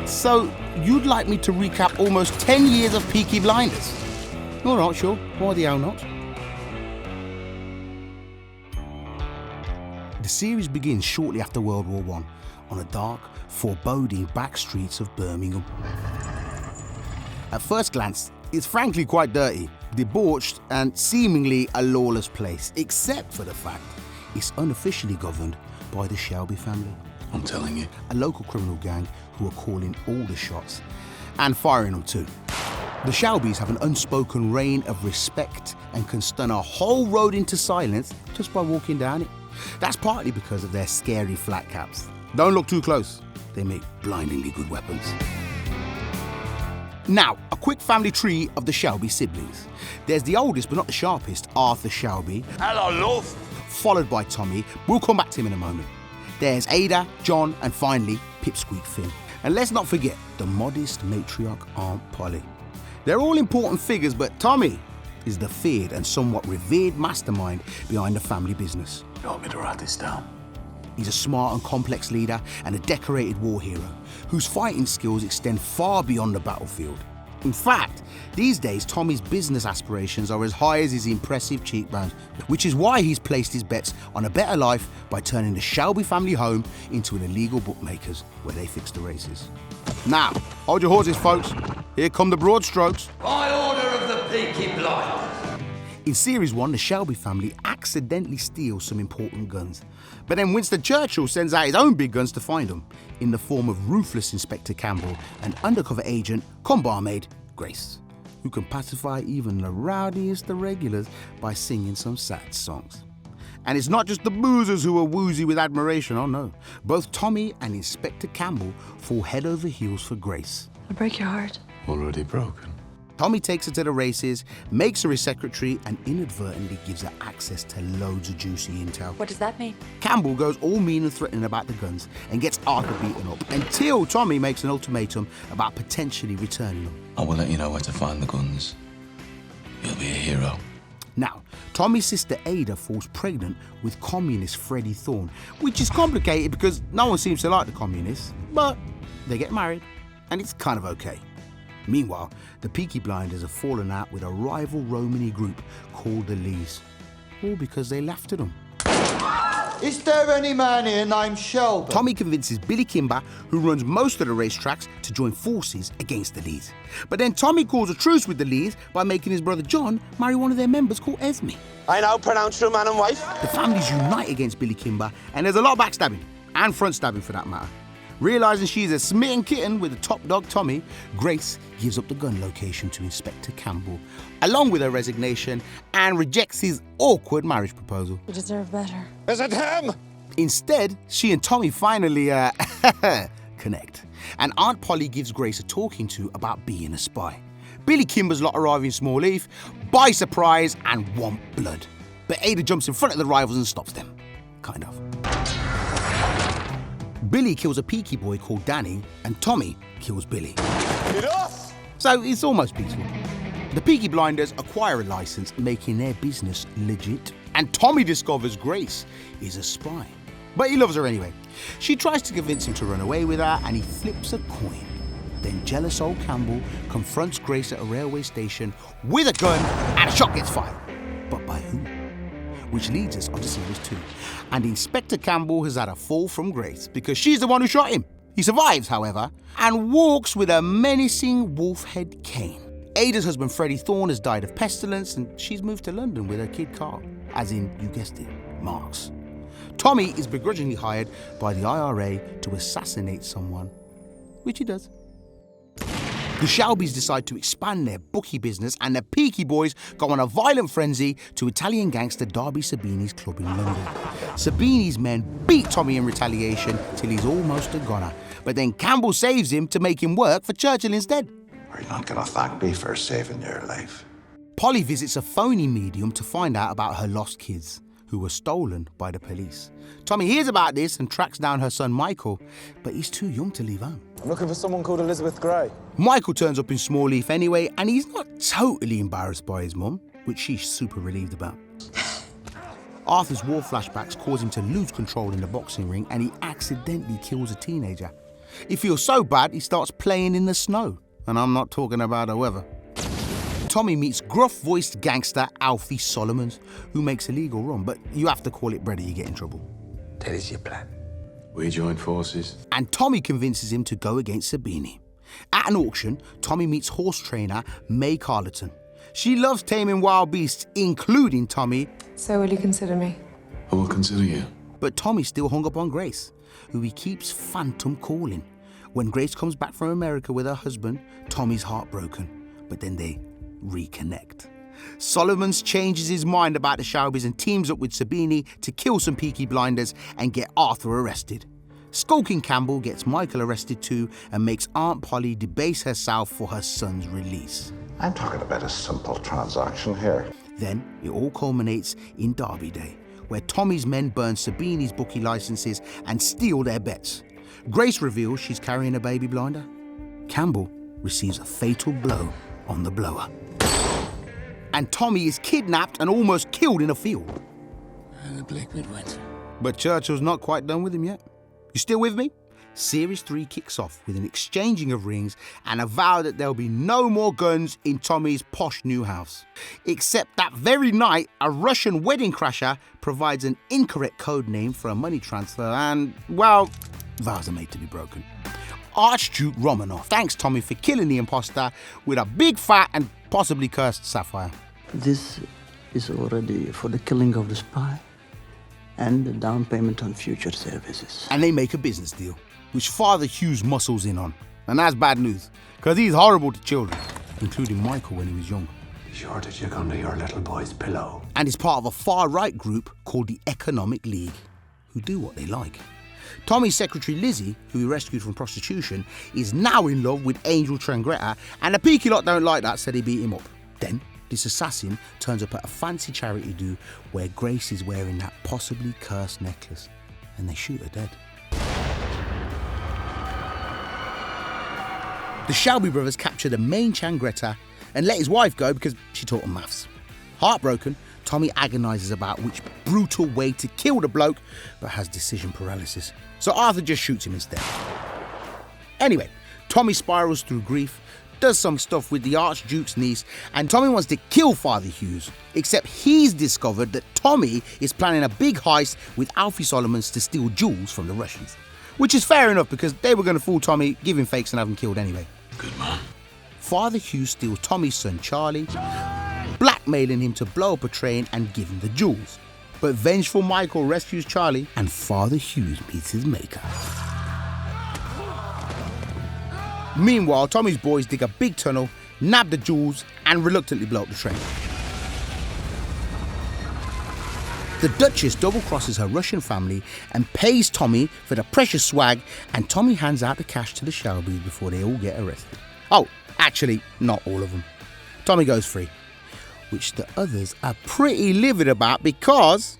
So, you'd like me to recap almost 10 years of Peaky Blinders? All right, sure. Why the hell not? The series begins shortly after World War I on the dark, foreboding back streets of Birmingham. At first glance, it's frankly quite dirty, debauched, and seemingly a lawless place, except for the fact it's unofficially governed by the Shelby family. I'm telling you. A local criminal gang who are calling all the shots and firing them too. The Shelbys have an unspoken reign of respect and can stun a whole road into silence just by walking down it. That's partly because of their scary flat caps. Don't look too close. They make blindingly good weapons. Now, a quick family tree of the Shelby siblings. There's the oldest but not the sharpest, Arthur Shelby. Hello, love. Followed by Tommy. We'll come back to him in a moment. There's Ada, John, and finally, Pipsqueak Finn. And let's not forget the modest matriarch Aunt Polly. They're all important figures, but Tommy is the feared and somewhat revered mastermind behind the family business. You want me to write this down? He's a smart and complex leader and a decorated war hero whose fighting skills extend far beyond the battlefield. In fact, these days Tommy's business aspirations are as high as his impressive cheekbones, which is why he's placed his bets on a better life by turning the Shelby family home into an illegal bookmakers where they fix the races. Now, hold your horses, folks. Here come the broad strokes. By order of the Peaky Blinders. In Series 1, the Shelby family accidentally steals some important guns. But then Winston Churchill sends out his own big guns to find them, in the form of ruthless Inspector Campbell and undercover agent, cum barmaid, Grace, who can pacify even the rowdiest of regulars by singing some sad songs. And it's not just the boozers who are woozy with admiration, oh no. Both Tommy and Inspector Campbell fall head over heels for Grace. I'll break your heart. Already broken. Tommy takes her to the races, makes her his secretary, and inadvertently gives her access to loads of juicy intel. What does that mean? Campbell goes all mean and threatening about the guns and gets Arthur beaten up until Tommy makes an ultimatum about potentially returning them. I will let you know where to find the guns. You'll be a hero. Now, Tommy's sister Ada falls pregnant with communist Freddie Thorne, which is complicated because no one seems to like the communists, but they get married, and it's kind of okay. Meanwhile, the Peaky Blinders have fallen out with a rival Romany group called the Lees, all because they laughed at them. Is there any man here named Shelby? Tommy convinces Billy Kimber, who runs most of the racetracks, to join forces against the Lees. But then Tommy calls a truce with the Lees by making his brother John marry one of their members called Esme. I now pronounce you man and wife. The families unite against Billy Kimber, and there's a lot of backstabbing, and front stabbing for that matter. Realising she's a smitten kitten with the top dog Tommy, Grace gives up the gun location to Inspector Campbell, along with her resignation, and rejects his awkward marriage proposal. You deserve better. Is it him? Instead, she and Tommy finally, connect. And Aunt Polly gives Grace a talking to about being a spy. Billy Kimber's lot arrive in Small Heath, by surprise, and want blood. But Ada jumps in front of the rivals and stops them. Kind of. Billy kills a Peaky boy called Danny, and Tommy kills Billy. Enough! So it's almost peaceful. The Peaky Blinders acquire a license, making their business legit, and Tommy discovers Grace is a spy. But he loves her anyway. She tries to convince him to run away with her, and he flips a coin. Then jealous old Campbell confronts Grace at a railway station with a gun, and a shot gets fired. But by who? Which leads us on to Series 2. And Inspector Campbell has had a fall from Grace because she's the one who shot him. He survives, however, and walks with a menacing wolf head cane. Ada's husband Freddie Thorne has died of pestilence, and she's moved to London with her kid Carl, as in, you guessed it, Marks. Tommy is begrudgingly hired by the IRA to assassinate someone, which he does. The Shelbys decide to expand their bookie business, and the Peaky boys go on a violent frenzy to Italian gangster Darby Sabini's club in London. Sabini's men beat Tommy in retaliation till he's almost a goner, but then Campbell saves him to make him work for Churchill instead. Are you not going to thank me for saving your life? Polly visits a phony medium to find out about her lost kids, who were stolen by the police. Tommy hears about this and tracks down her son Michael, but he's too young to leave home. I'm looking for someone called Elizabeth Gray. Michael turns up in Small Heath anyway, and he's not totally embarrassed by his mum, which she's super relieved about. Arthur's war flashbacks cause him to lose control in the boxing ring, and he accidentally kills a teenager. He feels so bad he starts playing in the snow. And I'm not talking about the weather. Tommy meets gruff-voiced gangster Alfie Solomons, who makes a legal run, but you have to call it bread or you get in trouble. That is your plan. We join forces. And Tommy convinces him to go against Sabini. At an auction, Tommy meets horse trainer May Carleton. She loves taming wild beasts, including Tommy. So will you consider me? I will consider you. But Tommy's still hung up on Grace, who he keeps phantom calling. When Grace comes back from America with her husband, Tommy's heartbroken, but then they reconnect. Solomons changes his mind about the Shelbys and teams up with Sabini to kill some Peaky Blinders and get Arthur arrested. Skulking Campbell gets Michael arrested too and makes Aunt Polly debase herself for her son's release. I'm talking about a simple transaction here. Then it all culminates in Derby Day, where Tommy's men burn Sabini's bookie licenses and steal their bets. Grace reveals she's carrying a baby blinder. Campbell receives a fatal blow on the blower. And Tommy is kidnapped and almost killed in a field. And the bleak midwinter. But Churchill's not quite done with him yet. You still with me? Series 3 kicks off with an exchanging of rings and a vow that there'll be no more guns in Tommy's posh new house. Except that very night, a Russian wedding crasher provides an incorrect code name for a money transfer and, well, vows are made to be broken. Archduke Romanov thanks Tommy for killing the imposter with a big fat and possibly cursed sapphire. This is already for the killing of the spy and the down payment on future services. And they make a business deal, which Father Hughes muscles in on. And that's bad news, because he's horrible to children, including Michael when he was young. Be sure to check under your little boy's pillow. And is part of a far-right group called the Economic League, who do what they like. Tommy's secretary Lizzie, who he rescued from prostitution, is now in love with Angel Trangretta, and the Peaky lot don't like that, so they beat him up. Then, this assassin turns up at a fancy charity do where Grace is wearing that possibly cursed necklace, and they shoot her dead. The Shelby brothers capture the main Trangretta and let his wife go because she taught him maths. Heartbroken, Tommy agonises about which brutal way to kill the bloke, but has decision paralysis. So Arthur just shoots him instead. Anyway, Tommy spirals through grief, does some stuff with the Archduke's niece, and Tommy wants to kill Father Hughes, except he's discovered that Tommy is planning a big heist with Alfie Solomons to steal jewels from the Russians. Which is fair enough because they were going to fool Tommy, give him fakes and have him killed anyway. Good man. Father Hughes steals Tommy's son Charlie, blackmailing him to blow up a train and give him the jewels. But vengeful Michael rescues Charlie and Father Hughes meets his maker. Meanwhile, Tommy's boys dig a big tunnel, nab the jewels and reluctantly blow up the train. The Duchess double-crosses her Russian family and pays Tommy for the precious swag, and Tommy hands out the cash to the Shelbys before they all get arrested. Oh, actually, not all of them. Tommy goes free, which the others are pretty livid about because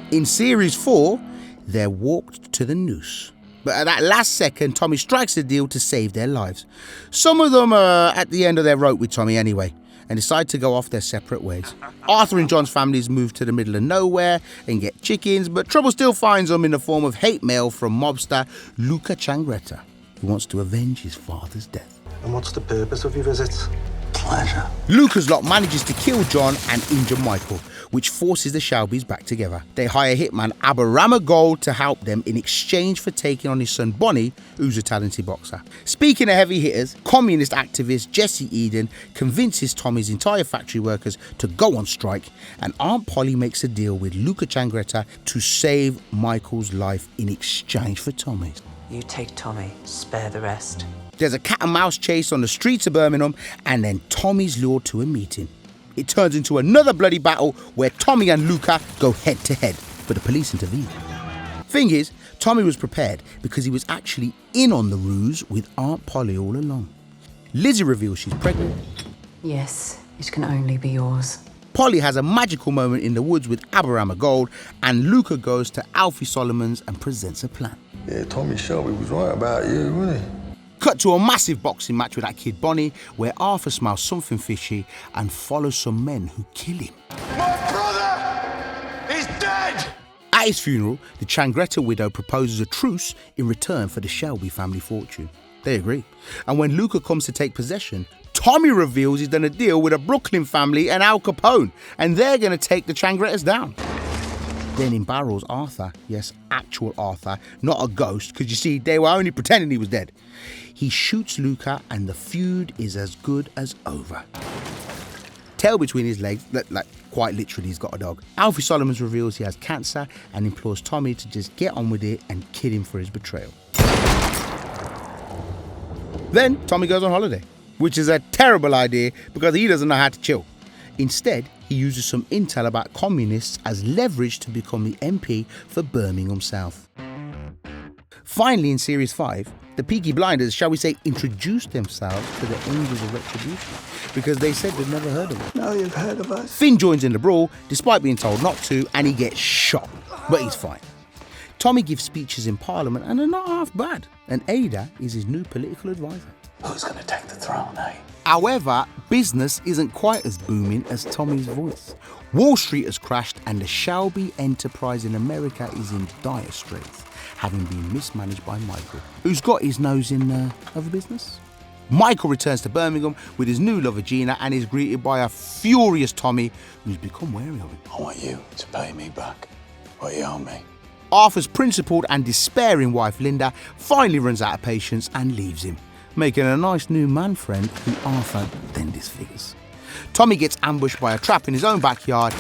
in Series 4, they're walked to the noose. But at that last second, Tommy strikes a deal to save their lives. Some of them are at the end of their rope with Tommy anyway, and decide to go off their separate ways. Arthur and John's families move to the middle of nowhere and get chickens, but trouble still finds them in the form of hate mail from mobster Luca Trangretta, who wants to avenge his father's death. And what's the purpose of your visits? Pleasure. Luca's lot manages to kill John and injure Michael, which forces the Shelbys back together. They hire hitman Aberama Gold to help them in exchange for taking on his son Bonnie, who's a talented boxer. Speaking of heavy hitters, communist activist Jesse Eden convinces Tommy's entire factory workers to go on strike, and Aunt Polly makes a deal with Luca Trangretta to save Michael's life in exchange for Tommy's. You take Tommy, spare the rest. There's a cat and mouse chase on the streets of Birmingham, and then Tommy's lured to a meeting. It turns into another bloody battle where Tommy and Luca go head to head, but the police intervene. Thing is, Tommy was prepared because he was actually in on the ruse with Aunt Polly all along. Lizzie reveals she's pregnant. Yes, it can only be yours. Polly has a magical moment in the woods with Aberama Gold, and Luca goes to Alfie Solomons and presents a plan. Yeah, Tommy Shelby was right about you, wasn't he? Cut to a massive boxing match with that kid Bonnie, where Arthur smells something fishy and follows some men who kill him. My brother is dead! At his funeral, the Changretta widow proposes a truce in return for the Shelby family fortune. They agree. And when Luca comes to take possession, Tommy reveals he's done a deal with a Brooklyn family and Al Capone, and they're going to take the Changrettas down. Then in barrels Arthur, yes, actual Arthur, not a ghost, because you see, they were only pretending he was dead. He shoots Luca and the feud is as good as over. Tail between his legs, like quite literally he's got a dog. Alfie Solomons reveals he has cancer and implores Tommy to just get on with it and kill him for his betrayal. Then Tommy goes on holiday, which is a terrible idea because he doesn't know how to chill. Instead, he uses some intel about communists as leverage to become the MP for Birmingham South. Finally, in Series 5, the Peaky Blinders, shall we say, introduced themselves to the Angels of Retribution because they said they'd never heard of them. Now you've heard of us. Finn joins in the brawl despite being told not to, and he gets shot, but he's fine. Tommy gives speeches in Parliament and they're not half bad, and Ada is his new political advisor. Who's gonna take the throne, eh? However, business isn't quite as booming as Tommy's voice. Wall Street has crashed and the Shelby enterprise in America is in dire straits, having been mismanaged by Michael, who's got his nose in other business. Michael returns to Birmingham with his new lover Gina and is greeted by a furious Tommy who's become wary of him. I want you to pay me back what you owe me. Arthur's principled and despairing wife Linda finally runs out of patience and leaves him, making a nice new man friend who Arthur then disfigures. Tommy gets ambushed by a trap in his own backyard,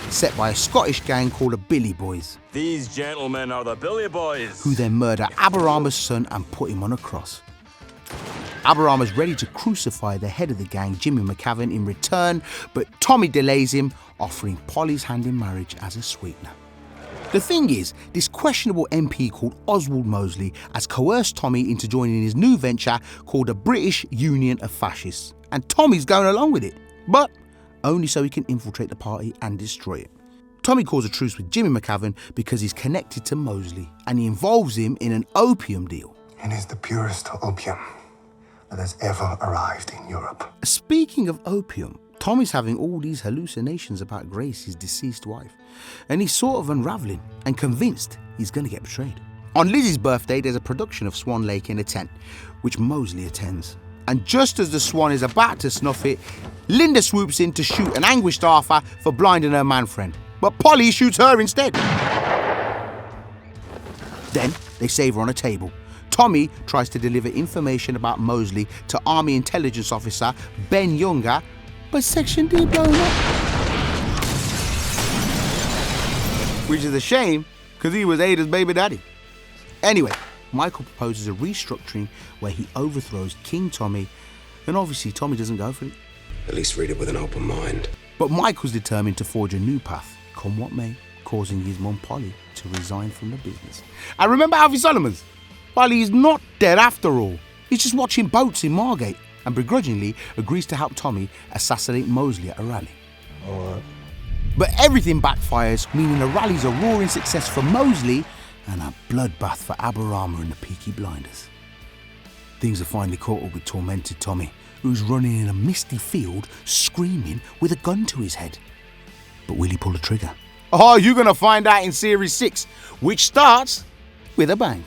set by a Scottish gang called the Billy Boys. These gentlemen are the Billy Boys. Who then murder Aberama's son and put him on a cross. Aberama's ready to crucify the head of the gang, Jimmy McCavan, in return, but Tommy delays him, offering Polly's hand in marriage as a sweetener. The thing is, this questionable MP called Oswald Mosley has coerced Tommy into joining his new venture called the British Union of Fascists, and Tommy's going along with it, but only so he can infiltrate the party and destroy it. Tommy calls a truce with Jimmy McCavan because he's connected to Mosley, and he involves him in an opium deal. It is the purest opium that has ever arrived in Europe. Speaking of opium, Tommy's having all these hallucinations about Grace, his deceased wife, and he's sort of unravelling and convinced he's going to get betrayed. On Lizzie's birthday, there's a production of Swan Lake in a tent, which Mosley attends. And just as the Swan is about to snuff it, Linda swoops in to shoot an anguished Arthur for blinding her man friend, but Polly shoots her instead. Then they save her on a table. Tommy tries to deliver information about Mosley to Army Intelligence Officer Ben Younger, but Section D blown up. Which is a shame, because he was Ada's baby daddy. Anyway, Michael proposes a restructuring where he overthrows King Tommy, and obviously Tommy doesn't go for it. At least read it with an open mind. But Michael's determined to forge a new path, come what may, causing his mum Polly to resign from the business. And remember Alfie Solomons? Well, he's not dead after all. He's just watching boats in Margate and begrudgingly agrees to help Tommy assassinate Mosley at a rally. But everything backfires, meaning the rally's a roaring success for Mosley and a bloodbath for Aberama and the Peaky Blinders. Things are finally caught up with tormented Tommy, who's running in a misty field, screaming with a gun to his head. But will he pull the trigger? Oh, you're going to find out in Series 6, which starts with a bang.